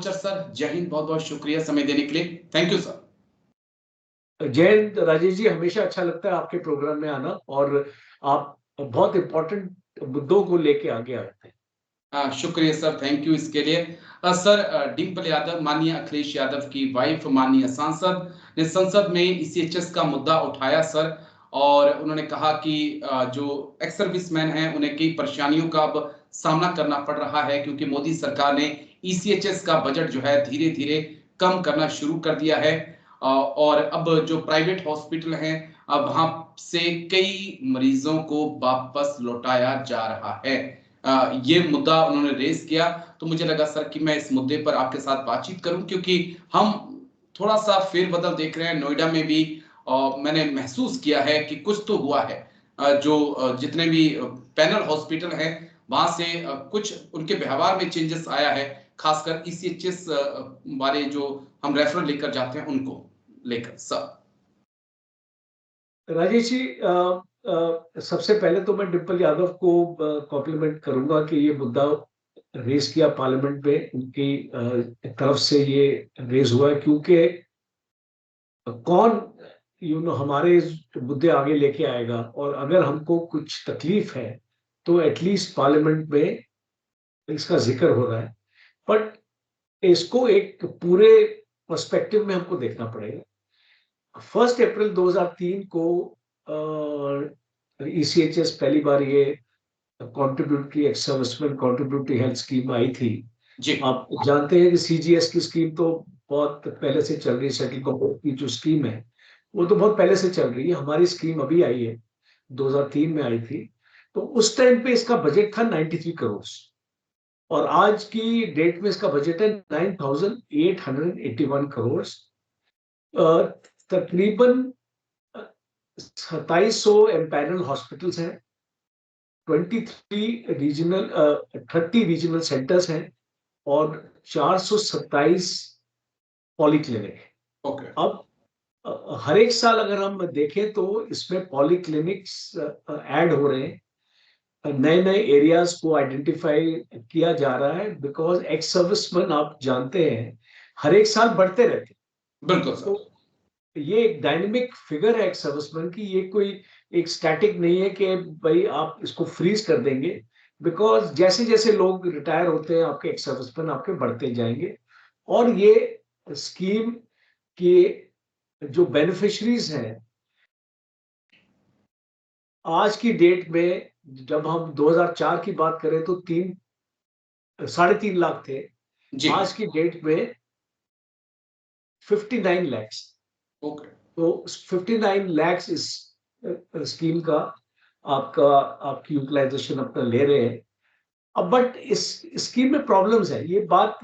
Sir, जय हिंद। बहुत बहुत शुक्रिया समय देने के लिए। Thank you sir. जय हिंद राजेश जी, हमेशा अच्छा लगता है आपके प्रोग्राम में आना, और आप बहुत इम्पोर्टेंट मुद्दों को लेके आगे आते हैं। शुक्रिया सर, थैंक यू इसके लिए। सर, डिम्पल यादव, माननीय अखिलेश यादव की वाइफ, माननीय सांसद ने संसद में ईसीएचएस का मुद्दा उठाया सर। और उन्होंने कहा कि जो एक्स सर्विसमैन हैं उन्हें कई परेशानियों का अब सामना करना पड़ रहा है, क्योंकि मोदी सरकार ने ईसीएचएस का बजट जो है धीरे धीरे कम करना शुरू कर दिया है। और अब जो प्राइवेट हॉस्पिटल हैं, अब वहां से कई मरीजों को वापस लौटाया जा रहा है। ये मुद्दा उन्होंने रेज किया, तो मुझे लगा सर कि मैं इस मुद्दे पर आपके साथ बातचीत करूं, क्योंकि हम थोड़ा सा फेरबदल देख रहे हैं नोएडा में भी। मैंने महसूस किया है कि कुछ तो हुआ है। जो जितने भी पैनल हॉस्पिटल हैं वहां से कुछ उनके व्यवहार में चेंजेस आया है, खासकर ईसीएचएस वाले जो हम रेफरल लेकर जाते हैं उनको लेकर सर। राजेश जी, सबसे पहले तो मैं डिम्पल यादव को कॉम्प्लीमेंट करूंगा कि ये मुद्दा रेज किया पार्लियामेंट में, उनकी तरफ से ये रेज हुआ है, क्योंकि कौन हमारे मुद्दे आगे लेके आएगा, और अगर हमको कुछ तकलीफ है तो एटलीस्ट पार्लियामेंट में इसका जिक्र हो रहा है। बट इसको एक पूरे पर्सपेक्टिव में हमको देखना पड़ेगा। 1 अप्रैल 2003 को ईसीएचएस पहली बार ये contributory ex serviceman contributory health scheme आई थी। जी। आप जानते हैं कि सीजीएस की स्कीम तो बहुत पहले से चल रही है। सेंट्रल गवर्नमेंट की जो स्कीम है वो तो बहुत पहले से चल रही है। हमारी स्कीम अभी आई है, 2003 में आई थी। तो उस टाइम पे इसका बजट था 93 करोड़, और आज की डेट में इसका बजट है 9881 करोड़। तकरीबन 2700 एम्पैनल हॉस्पिटल्स हैं, 30 रीजनल सेंटर्स हैं, और 427 पॉलीक्लिनिक। ओके। अब हर एक साल अगर हम देखें तो इसमें पॉलीक्लिनिक्स ऐड हो रहे हैं, नए नए एरियाज को आइडेंटिफाई किया जा रहा है, बिकॉज एक्स सर्विसमैन आप जानते हैं हर एक साल बढ़ते रहते हैं। बिल्कुल सर। तो ये एक डायनेमिक फिगर है एक्स सर्विसमैन की, ये कोई एक स्टैटिक नहीं है कि भाई आप इसको फ्रीज कर देंगे। बिकॉज जैसे जैसे लोग रिटायर होते हैं आपके एक्स सर्विसमैन आपके बढ़ते जाएंगे। और ये स्कीम के जो बेनिफिशरीज हैं आज की डेट में, जब हम 2004 की बात करें तो 3.5 लाख थे। जी। आज की डेट में 59 लैक्स। ओके। तो 59 लैक्स इस स्कीम का आपकी यूटिलाइजेशन अपना ले रहे हैं। अब बट इस स्कीम में प्रॉब्लम्स है। ये बात,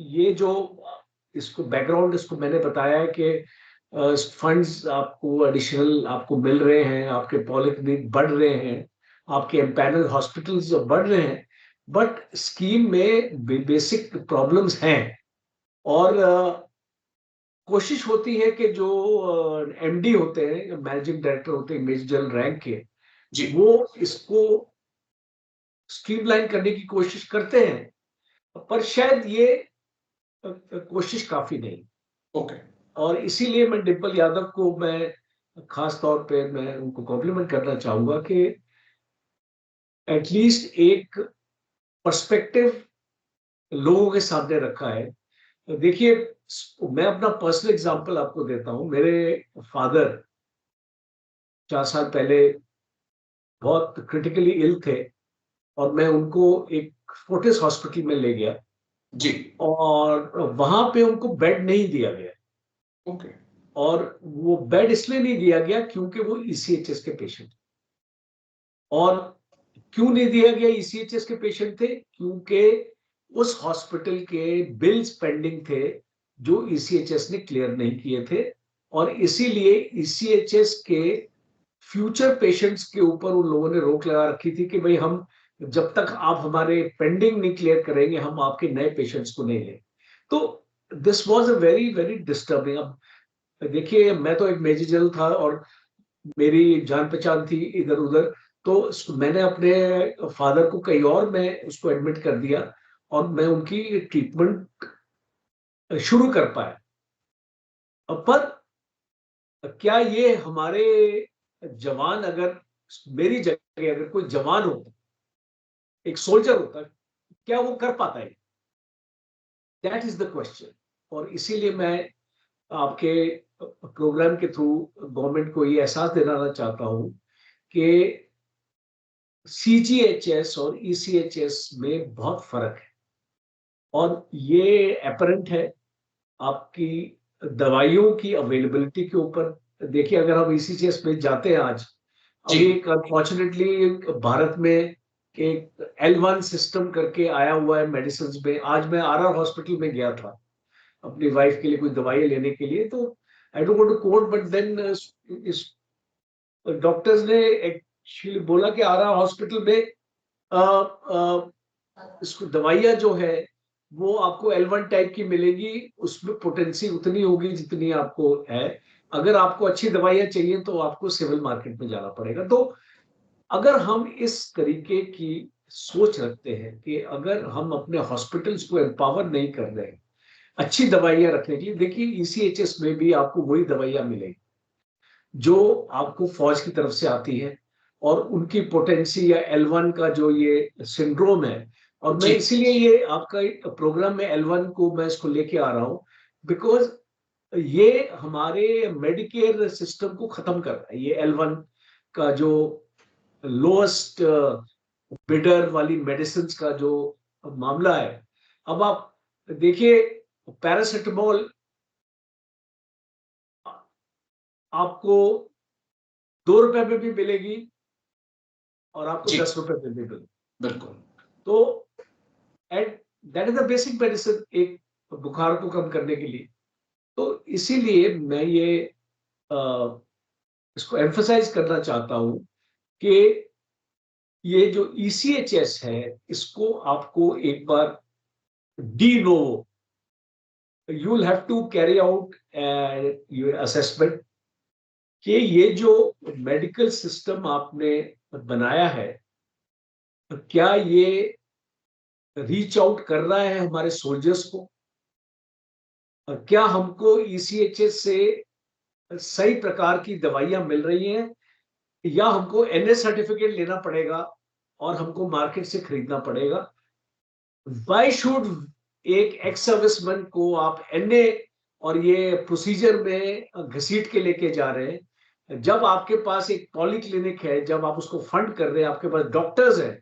ये जो इसको बैकग्राउंड इसको मैंने बताया है कि फंड्स आपको एडिशनल आपको मिल रहे हैं, आपके पॉलिक्लिनिक बढ़ रहे हैं, आपके एम्पैनल हॉस्पिटल्स बढ़ रहे हैं। बट स्कीम में बेसिक प्रॉब्लम्स हैं, और कोशिश होती है कि जो एमडी होते हैं, मैनेजिंग डायरेक्टर होते हैं मेजर रैंक के, जी। वो इसको स्ट्रीमलाइन करने की कोशिश करते हैं, पर शायद ये कोशिश काफी नहीं। ओके। और इसीलिए मैं डिम्पल यादव को मैं खास तौर पे मैं उनको कॉम्प्लीमेंट करना चाहूंगा कि एटलीस्ट एक पर्सपेक्टिव लोगों के सामने रखा है। देखिए, मैं अपना पर्सनल एग्जांपल आपको देता हूं। मेरे फादर 4 साल पहले बहुत क्रिटिकली इल थे, और मैं उनको एक फोर्टिस हॉस्पिटल में ले गया, जी। और वहां पे उनको बेड नहीं दिया गया। ओके। और वो बेड इसलिए नहीं दिया गया क्योंकि वो ईसीएचएस के पेशेंट। और क्यों नहीं दिया गया? ईसीएचएस के पेशेंट थे क्योंकि उस हॉस्पिटल के बिल्स पेंडिंग थे जो ईसीएचएस ने क्लियर नहीं किए थे। और इसीलिए ईसीएचएस के फ्यूचर पेशेंट्स के ऊपर उन लोगों ने रोक लगा रखी थी कि भाई हम जब तक आप हमारे पेंडिंग नहीं क्लियर करेंगे हम आपके नए पेशेंट्स को नहीं लें। तो this was a very very disturbing. अब देखिए, मैं तो एक मेजर जनरल था और मेरी जान पहचान थी इधर उधर, तो मैंने अपने फादर को कहीं और मैं उसको एडमिट कर दिया, और मैं उनकी ट्रीटमेंट शुरू कर पाए। पर क्या ये हमारे जवान, अगर मेरी जगह अगर कोई जवान होता, एक सोल्जर होता, क्या वो कर पाता है? That is the question. और इसीलिए मैं आपके प्रोग्राम के थ्रू गवर्नमेंट को ये एहसास दिलाना चाहता हूं कि सीजीएचएस और ईसीएचएस में बहुत फर्क है, और ये अपरेंट है आपकी दवाइयों की अवेलेबिलिटी के ऊपर। देखिए, अगर हम ईसीएचएस में जाते हैं आज, जी अभी एक अनफॉर्चुनेटली भारत में एक L1 सिस्टम करके आया हुआ है मेडिसिन में। आज मैं RR हॉस्पिटल में गया था अपनी वाइफ के लिए कुछ दवाइयां लेने के लिए, तो I don't want to quote, but then इस डॉक्टर्स ने एक्चुअली बोला कि RR हॉस्पिटल में इसको दवाइयां जो है वो आपको L1 टाइप की मिलेगी, उसमें पोटेंसी उतनी होगी जितनी आपको है। अगर आपको अच्छी दवाइयां चाहिए तो आपको सिविल मार्केट में जाना पड़ेगा। तो अगर हम इस तरीके की सोच रखते हैं कि अगर हम अपने हॉस्पिटल्स को एम्पावर नहीं कर रहे हैं अच्छी दवाइयां रखने के लिए, देखिए ईसीएचएस में भी आपको वही दवाइयां मिलेगी जो आपको फौज की तरफ से आती है, और उनकी पोटेंसी या L1 का जो ये सिंड्रोम है। और मैं जी इसीलिए ये आपका प्रोग्राम में L1 को मैं इसको लेके आ रहा हूं, बिकॉज ये हमारे मेडिकेयर सिस्टम को खत्म कर रहा है। ये L1 का जो लोएस्ट बिडर वाली मेडिसिन का जो मामला है। अब आप देखिए, पैरासिटामोल आपको 2 रुपए में भी मिलेगी और आपको जी 10 रुपए में भी मिलेगी। बिल्कुल तो and that is the basic medicine एक बुखार को कम करने के लिए। तो इसीलिए मैं ये इसको एम्फसाइज करना चाहता हूं कि ये जो ईसीएचएस है, इसको आपको एक बार de novo, you will have to carry out your assessment कि ये जो मेडिकल सिस्टम आपने बनाया है, क्या ये रीच आउट कर रहा है हमारे सोल्जर्स को? क्या हमको ईसीएचएस से सही प्रकार की दवाइयां मिल रही हैं, या हमको एनए सर्टिफिकेट लेना पड़ेगा और हमको मार्केट से खरीदना पड़ेगा? वाई शुड एक एक्स सर्विसमैन को आप एनए और ये प्रोसीजर में घसीट के लेके जा रहे हैं, जब आपके पास एक पॉली क्लिनिक है, जब आप उसको फंड कर रहे हैं, आपके पास डॉक्टर्स हैं,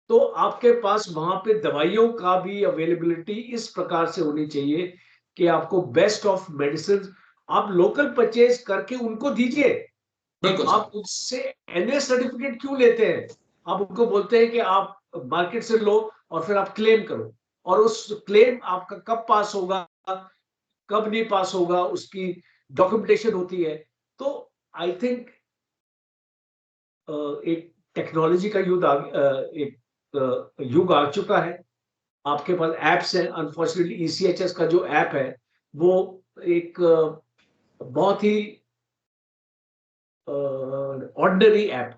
तो आपके पास वहां पे दवाइयों का भी अवेलेबिलिटी इस प्रकार से होनी चाहिए कि आपको बेस्ट ऑफ मेडिसिन आप लोकल परचेज करके उनको दीजिए। बिल्कुल सर। आप उससे एनए सर्टिफिकेट क्यों लेते हैं? आप उनको बोलते हैं कि आप मार्केट से लो और फिर आप क्लेम करो, और उस क्लेम आपका कब पास होगा, कब नहीं पास होगा, उसकी डॉक्यूमेंटेशन होती है। तो आई थिंक एक टेक्नोलॉजी का युग आ चुका है। आपके पास एप्स हैं। अनफॉर्चुनेटली ईसीएचएस का जो ऐप है वो एक बहुत ही ऑर्डिनरी ऐप।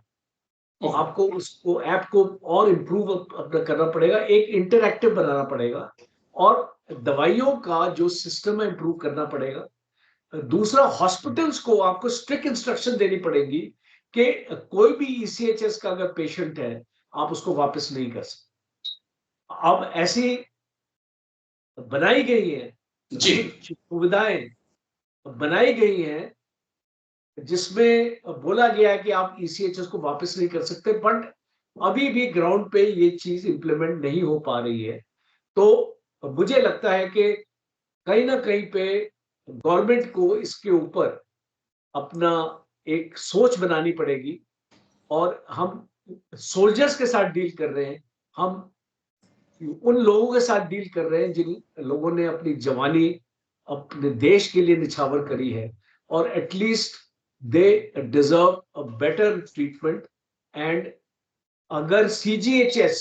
ओके आपको उसको ऐप को और इम्प्रूव अपना करना पड़ेगा, एक इंटरएक्टिव बनाना पड़ेगा, और दवाइयों का जो सिस्टम है इम्प्रूव करना पड़ेगा। दूसरा, हॉस्पिटल्स को आपको स्ट्रिक्ट इंस्ट्रक्शन देनी पड़ेगी कि कोई भी ईसीएचएस का अगर पेशेंट है, आप उसको वापस नहीं कर सकते। अब ऐसी बनाई गई है जी कुछ सुविधाएं बनाई गई हैं जिसमें बोला गया है कि आप ईसीएचएस को वापस नहीं कर सकते, बट अभी भी ग्राउंड पे ये चीज इंप्लीमेंट नहीं हो पा रही है। तो मुझे लगता है कि कहीं ना कहीं पे गवर्नमेंट को इसके ऊपर अपना एक सोच बनानी पड़ेगी। और हम सोल्जर्स के साथ डील कर रहे हैं, हम उन लोगों के साथ डील कर रहे हैं जिन लोगों ने अपनी जवानी अपने देश के लिए निछावर करी है, और at least they deserve a better treatment. And अगर सीजीएचएस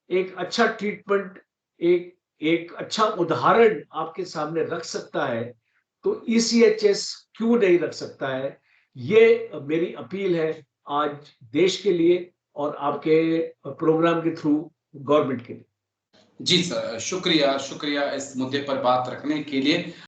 एक अच्छा ट्रीटमेंट, एक एक अच्छा उदाहरण आपके सामने रख सकता है, तो ईसीएचएस क्यों नहीं रख सकता है? ये मेरी अपील है आज देश के लिए और आपके प्रोग्राम के थ्रू गवर्नमेंट के लिए। जी सर, शुक्रिया शुक्रिया इस मुद्दे पर बात रखने के लिए।